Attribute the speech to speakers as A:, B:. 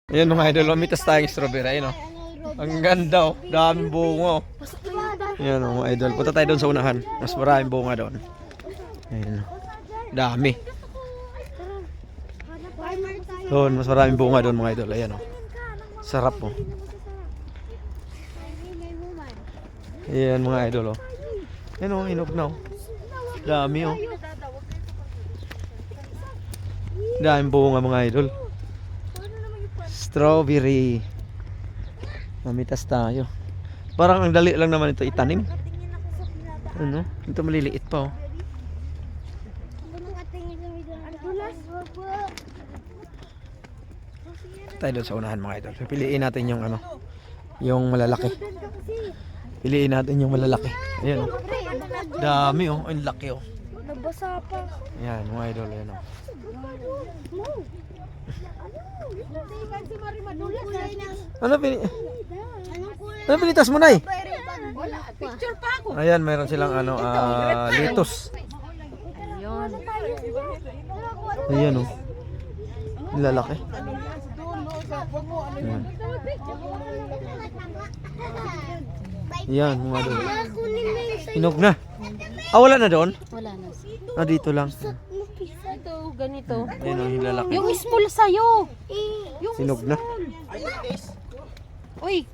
A: Ayan mga idol, mitas tayong strawberry. Ayun, oh. Ang ganda, oh. Daming bunga, oh. Ayan mga idol. Punta tayo doon sa unahan. Mas maraming bunga doon. Ayan, oh. Dami. Doon, mas maraming bunga doon mga idol. Ayan, oh. Sarap, oh. Ayan mga idol, oh. Ayan, oh, hinog na, oh. Dami, oh. Daming bunga mga idol. Strawberry. Mamitas tayo. Parang ang dali lang naman ito itanim. Ano? Ito maliliit pa, oh. Tayo doon sa unahan mga idol. Piliin natin yung ano, yung malalaki. Piliin natin yung malalaki. Ayan, oh. Dami, oh. Ang laki, oh.
B: Nabasa pa.
A: Ayan mga idol, ayan, oh. Ano pinitas mo na eh?
B: Picture pa ako.
A: Ayan, mayroon silang ano, litos.
B: Ayun.
A: Ayan, oh. Ang lalaki. Ayan. Ayan, mga idol. Hinog na. Ah, wala na doon?
B: Wala na.
A: Ah, dito lang.
B: Ito, ganito.
A: Ayan, oh, yung lalaki.
B: Yung small sa'yo. Yung
A: Hinog na.
B: Uy,